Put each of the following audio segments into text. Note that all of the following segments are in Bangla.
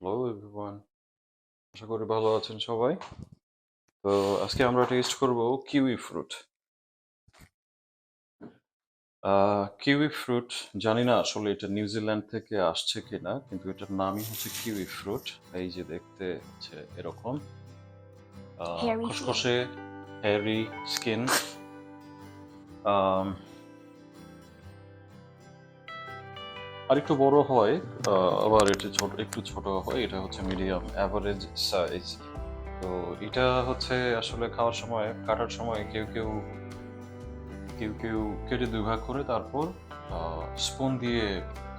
হ্যালো এভরিওয়ান, আশা করি ভালো আছেন সবাই। তো আজকে আমরা টেস্ট করব কিউই ফ্রুট। কিউই ফ্রুট জানি না আসলে এটা নিউজিল্যান্ড থেকে আসছে কিনা, কিন্তু এটার নামই হচ্ছে কিউই ফ্রুট। এই যে দেখতে হচ্ছে এরকম Hairy feet. খসখসে, হ্যারি স্কিন। আরেকটু বড় হয়, আবার এটা একটু ছোট হয়। এটা হচ্ছে মিডিয়াম অ্যাভারেজ সাইজ। তো এটা হচ্ছে আসলে খাওয়ার সময়, কাটার সময় কেউ কেউ কেউ কেউ কেটে দুই ভাগ করে তারপর স্পুন দিয়ে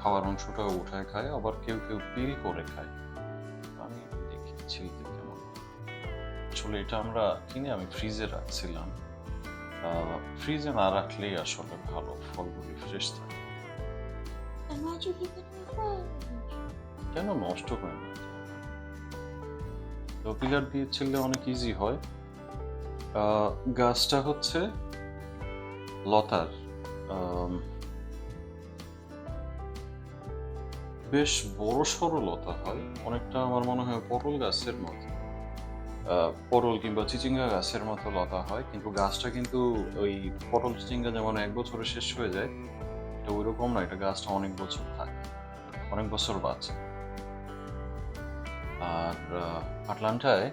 খাওয়ার অংশটা উঠায় খায়, আবার কেউ কেউ পিল করে খায়। আমি দেখেছি যে কেমন। আসলে এটা আমরা কিনে আমি ফ্রিজে রাখছিলাম। ফ্রিজে না রাখলেই আসলে ভালো, ফলগুলি ফ্রেশ থাকে। Then why'd you keep it in the fridge? কেন নষ্ট হয় না? তো পিলার দিয়ে ছিলে অনেক ইজি হয়। গাছটা হচ্ছে লতার, আম, বেশ বড় সড়ো লতা হয়, অনেকটা আমার মনে হয় পটল গাছের মতো। পটল কিংবা চিচিঙ্গা গাছের মতো লতা হয়, কিন্তু গাছটা কিন্তু ওই পটল চিচিঙ্গা যেমন এক বছরে শেষ হয়ে যায়, এটা ওইরকম না। এটা গাছটা অনেক বছর থাকে, অনেক বছর বাঁচে। আর আটলান্টায়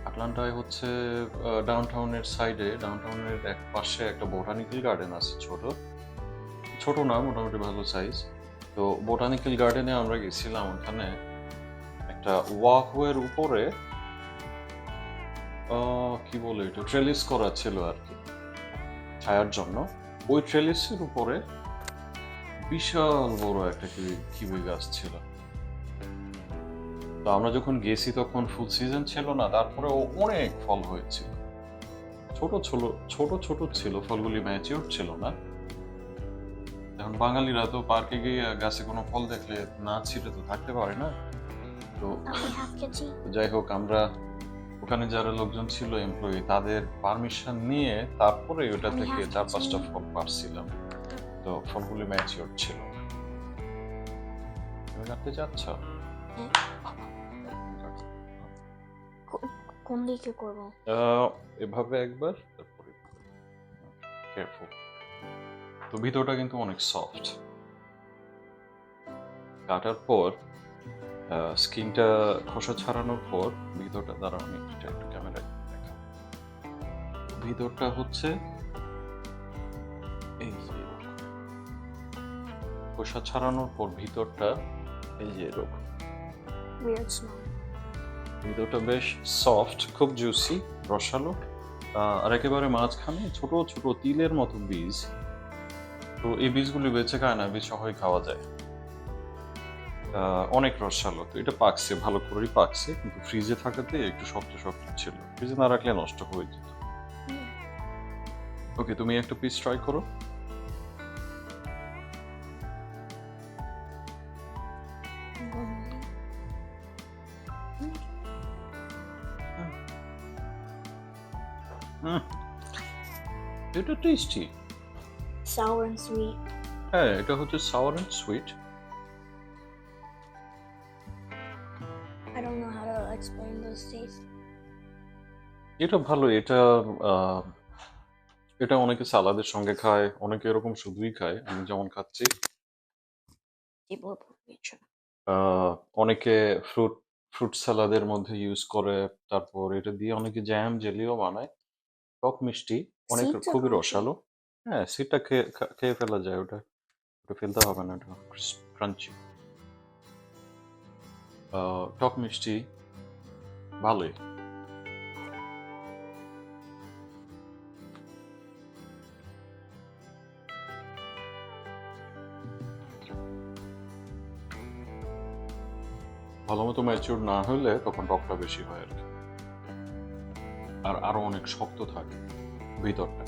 আটলান্টায় হচ্ছে ডাউনটাউনের সাইডে, ডাউনটাউনের এক পাশে একটা বোটানিক্যাল গার্ডেন আছে। ছোট ছোট না, মোটামুটি ভালো সাইজ। তো বোটানিক্যাল গার্ডেনে আমরা গেছিলাম। ওখানে একটা ওয়াকওয়ের উপরে কি বলে এটা, ট্রেলিস করা ছিল আর কি, ছায়ার জন্য। ওই ট্রেলিসের উপরে বিশাল বড় একটা কিউই গাছ ছিল। তো আমরা যখন গেছি তখন ফুল সিজন ছিল না, তারপরে অনেক ফল হয়েছিল। ছোট ছোট ছোট ছোট ছিল, ফলগুলি ম্যাচিওর ছিল না। এখন বাঙালিরা তো পার্কে গিয়ে গাছে কোনো ফল দেখলে না ছিঁড়ে তো থাকতে পারে না। তো We have kids eat. যাই হোক, আমরা ওখানে যারা লোকজন ছিল এমপ্লয়ি, তাদের পারমিশন নিয়ে তারপরে ওটা থেকে 4-5টা ফল পারছিলাম। তো ফলগুলি ম্যাচিওর ছিল না। তুমি কাটতে চাচ্ছ? কোন দিকে করব? এভাবে একবার, তারপরে কেয়ারফুল। তো ভিতরটা কিন্তু অনেক সফট। কাটার পর স্কিনটা খোসা ছাড়ানোর পর ভিতরটা, দাঁড়াও আমি এটা একটু ক্যামেরায় দেখা। ভিতরটা হচ্ছে এই যে এরকম। খোসা ছাড়ানোর পর ভিতরটা এই যে এরকম। Weird smell. ভিতরটা বেশ সফট, খুব জুসি, রসালো। আর একেবারে মাঝখানে ছোট ছোট তিলের মতো বীজ। তো এই বীজগুলি বেঁচে খায় না, বীজ সহই খাওয়া যায়। অনেক রসালো। তো এটা পাকছে, ভালো করেই পাকছে, কিন্তু ফ্রিজে থাকাতে একটু শক্ত শক্ত ছিল। ফ্রিজে না রাখলে নষ্ট হয়ে যেত। ওকে, তুমি একটা পিস ট্রাই করো। এটা টেস্টি। Sour and sweet. হ্যাঁ, এটা হচ্ছে sour and sweet. I don't know how to explain those tastes. এটা ভালো। এটা আহ, এটা অনেকে সালাদের সঙ্গে খায়, অনেকে এরকম শুধুই খায়, আমি যেমন খাচ্ছি। অনেকে ফ্রুট ফ্রুট সালাদের মধ্যে ইউজ করে। তারপর এটা দিয়ে অনেকে জ্যাম জেলিও বানায়। টক মিষ্টি, অনেক Seeds are খুবই crunchy. রসালো। হ্যাঁ, সিটটা খেয়ে ফেলা যায়। ওটা ওটা ফেলতে হবে না, এটা ক্রাঞ্চি। টক মিষ্টি, ভালোই। ভালো মতো ম্যাচিউর না হলে তখন টকটা বেশি হয় আর কি, আর আরো অনেক শক্ত থাকে ভিতরটা।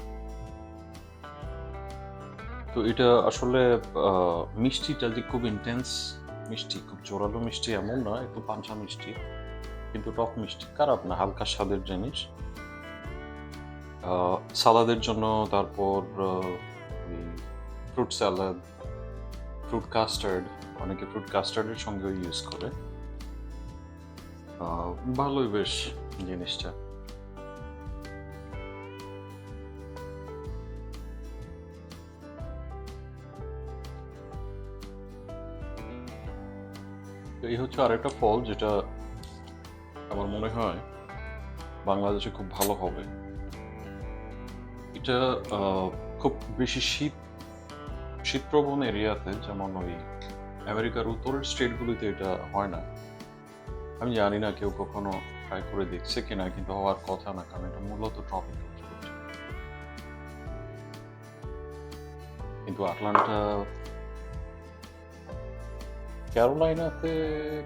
তো এটা আসলে মিষ্টিটা যে খুব ইন্টেন্স মিষ্টি, খুব জোরালো মিষ্টি এমন না, একটু পাঞ্চা মিষ্টি, কিন্তু টক মিষ্টি, খারাপ না, হালকা স্বাদের জিনিস। সালাদের জন্য, তারপর ফ্রুট স্যালাড, ফ্রুট কাস্টার্ড, অনেকে ফ্রুট কাস্টার্ডের সঙ্গেও ইউজ করে। ভালোই বেশ জিনিসটা। তো এই হচ্ছে আরেকটা ফল যেটা আমার মনে হয় বাংলাদেশে খুব ভালো হবে। এটা খুব বেশি শীতপ্রবণ এরিয়াতে, যেমন ওই আমেরিকার উত্তরের স্টেটগুলিতে এটা হয় না। আমি জানি না কেউ কখনো ট্রাই করে দেখছে কিনা, কিন্তু হওয়ার কথা না, কারণ এটা মূলত ট্রপিক্যাল ফ্রুট। কিন্তু আটলান্টা, ক্যারোলাইনাতে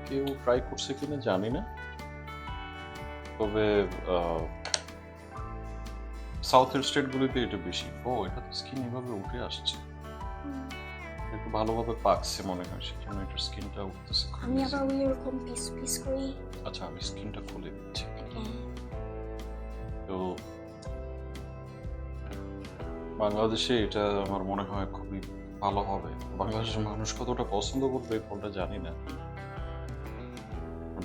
কেউ ট্রাই করছে কিনা জানি না, তবে সাউথের স্টেটগুলিতে এটা বেশি। এটা তো স্কিন এভাবে উঠে আসছে, একটু ভালোভাবে পাকছে মনে হয়, সেজন্য এটার স্কিনটা উঠতেছে খুব আমি easy। আবার ওইরকম পিস পিস করি আচ্ছা, আমি স্কিনটা খুলে দিচ্ছি। again. তো বাংলাদেশে এটা আমার মনে হয় খুবই ভালো হবে। বাংলাদেশের মানুষ কতটা পছন্দ করবে এই ফলটা জানি না।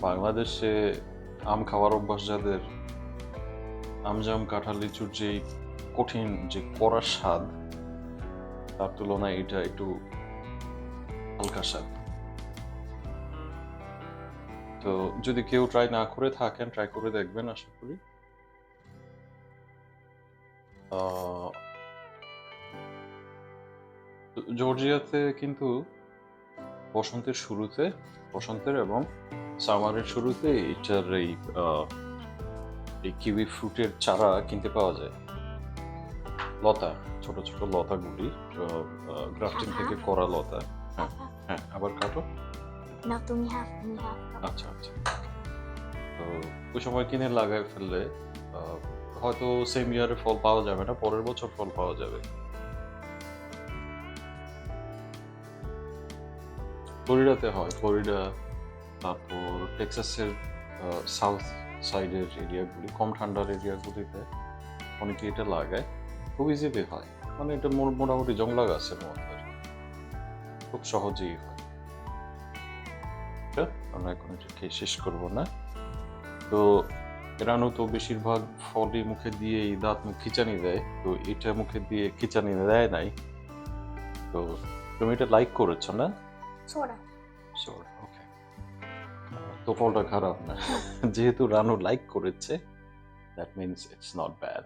বাংলাদেশে আম খাওয়ার অভ্যাস যাদের, আমজাম কাঁঠাল লিচুর যে কঠিন যে কড়া স্বাদ, তার তুলনায় এটা একটু হালকা স্বাদ। তো যদি কেউ ট্রাই না করে থাকেন, ট্রাই করে দেখবেন আশা করি। জর্জিয়াতে কিন্তু বসন্তের এবং সামারের শুরুতে এটার এই কিউই ফ্রুটের চারা কিনতে পাওয়া যায়। লতা, ছোট ছোট লতাগুলি, গ্রাফটিং থেকে করা লতা। হ্যাঁ হ্যাঁ, আবার কাটো। না তুমি হাফ আচ্ছা আচ্ছা। তো ওই সময় কিনে লাগায় ফেললে হয়তো সেম ইয়ারে ফল পাওয়া যাবে না, পরের বছর ফল পাওয়া যাবে। ফ্লোরিডাতে হয়, ফ্লোরিডা, তারপর টেক্সাসের সাউথ সাইডের এরিয়াগুলি, কম ঠান্ডার এরিয়াগুলিতে অনেকে এটা লাগায়, খুব ইজিলি হয়। মানে এটা মোটামুটি জংলা গাছের মতো আর কি, খুব সহজেই হয়। আমরা এখন এটা খেয়ে শেষ করবো না। তো রানু তো বেশিরভাগ ফলই মুখে দিয়ে দাঁত মুখ খিচানি দেয়, তো এটা মুখে দিয়ে খিচানি দেয় নাই। তো তুমি এটা লাইক করেছো না? সোডা ওকে, তো ফলটা খারাপ না। যেহেতু রানু লাইক করেছে, that means it's not bad.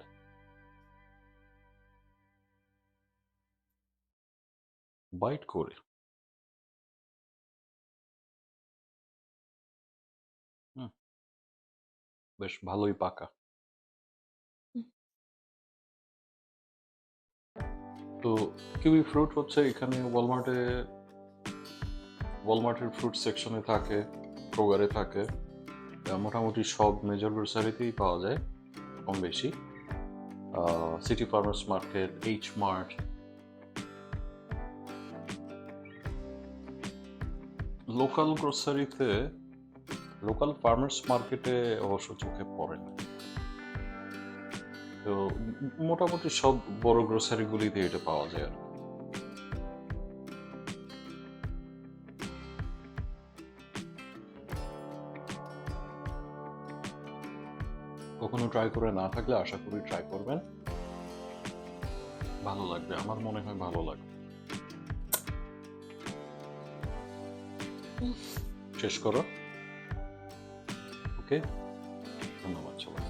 Bite করে বেশ ভালোই পাকা। তো কিউই ফ্রুট হচ্ছে এখানে ওয়ালমার্টের ফ্রুট সেকশনে থাকে, ক্রোগারে থাকে, মোটামুটি সব মেজর গ্রোসারিতেই পাওয়া যায় কম বেশি। City farmers market, H Mart, local গ্রোসারিতে, লোকাল ফার্মার্স মার্কেটে অবশ্য চোখে পড়ে না। তো মোটামুটি সব বড় গ্রোসারিগুলিতে এটা পাওয়া যায় আর কি। কখনো ট্রাই করে না থাকলে আশা করি ট্রাই করবেন, ভালো লাগবে, আমার মনে হয় ভালো লাগবে। শেষ করো। ওকে, ধন্যবাদ সবাই।